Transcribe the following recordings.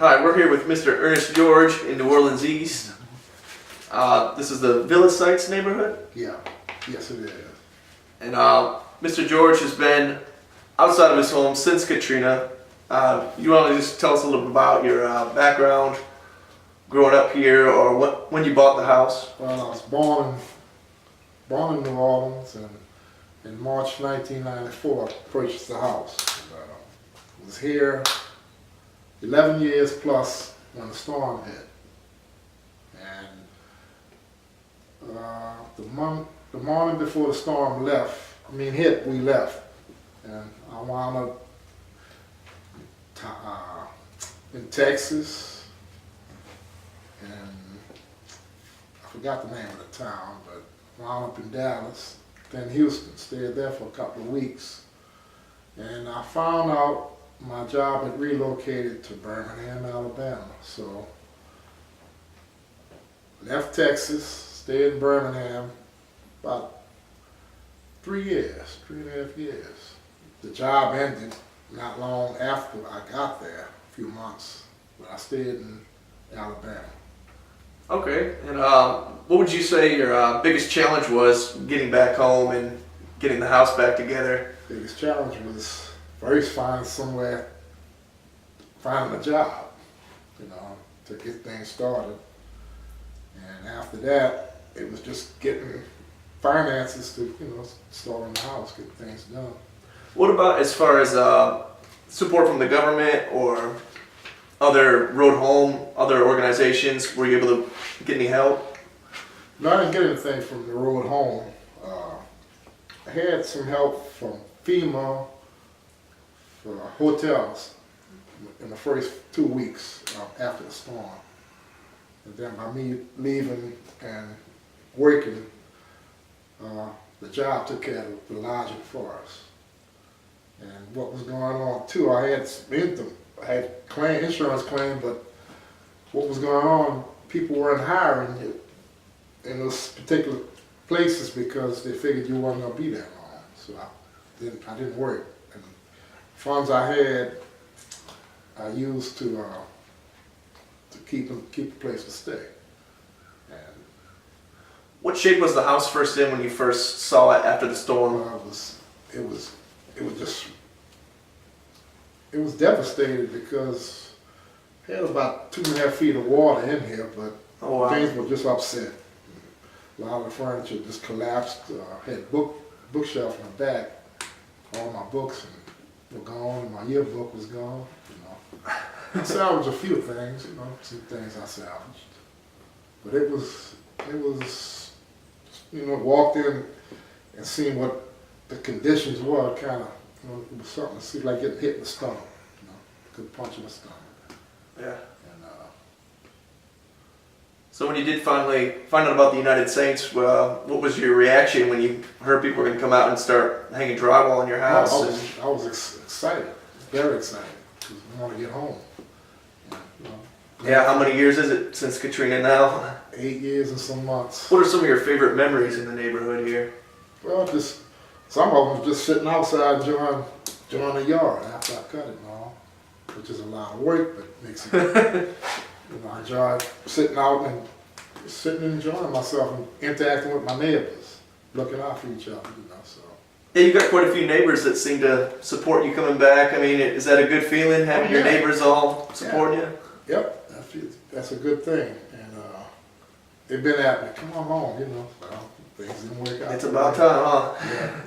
Hi, we're here with Mr. Ernest George in New Orleans East. This is the Villa Sites neighborhood. Yeah, yes it is. And Mr. George has been outside of his home since Katrina. You want to just tell us a little bit about your background, growing up here, or when you bought the house? Well, I was born in New Orleans, and in March 1994 I purchased the house. I was here 11 years plus when the storm hit. And the morning before the storm hit, we left. And I wound up in Texas, and I forgot the name of the town, but wound up in Dallas, then Houston, stayed there for a couple of weeks. And I found out my job had relocated to Birmingham, Alabama. So left Texas, stayed in Birmingham about 3.5 years. The job ended not long after I got there, a few months, but I stayed in Alabama. Okay, and what would you say your biggest challenge was getting back home and getting the house back together? Biggest challenge was first finding a job, to get things started. And after that, it was just getting finances to, starting the house, getting things done. What about as far as support from the government or other road home, other organizations? Were you able to get any help? No, I didn't get anything from the road home. I had some help from FEMA for hotels in the first 2 weeks after the storm. And then by me leaving and working, the job took care of the lodging for us. And what was going on too, I had insurance claim, but what was going on, people weren't hiring in those particular places because they figured you weren't going to be there long. So I didn't work. And funds I had, I used to keep a place to stay. And what shape was the house first in when you first saw it after the storm? It was devastated because it had about 2.5 feet of water in here, but things were just upset. A lot of the furniture just collapsed. I had bookshelf in the back. All my books were gone. My yearbook was gone. I salvaged a few things. Some things I salvaged. But it was walked in and seeing what the conditions were, kind of, it was something to see, like getting hit in the stomach. Good punch in the stomach. Yeah. And so when you did finally find out about the United Saints, what was your reaction when you heard people were going to come out and start hanging drywall in your house? I was excited, very excited, because I want to get home. Yeah, how many years is it since Katrina now? 8 years and some months. What are some of your favorite memories in the neighborhood here? Well, some of them just sitting outside enjoying the yard after I cut it and all, which is a lot of work, but makes it good. I enjoy sitting out and enjoying myself and interacting with my neighbors, looking out for each other, so. Yeah, you've got quite a few neighbors that seem to support you coming back. I mean, is that a good feeling, having your neighbors all supporting you? Yep, that's a good thing. And they've been at me, come on home, well, things didn't work out. It's about time, huh? Yeah,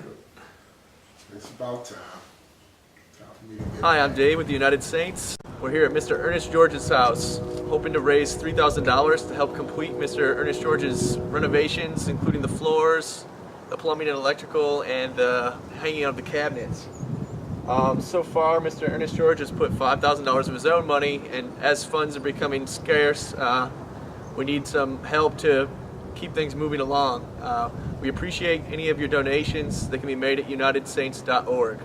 it's about time. Hi, I'm Dave with the United Saints. We're here at Mr. Ernest George's house, hoping to raise $3,000 to help complete Mr. Ernest George's renovations, including the floors, the plumbing and electrical, and the hanging of the cabinets. So far, Mr. Ernest George has put $5,000 of his own money, and as funds are becoming scarce, we need some help to keep things moving along. We appreciate any of your donations that can be made at unitedsaints.org.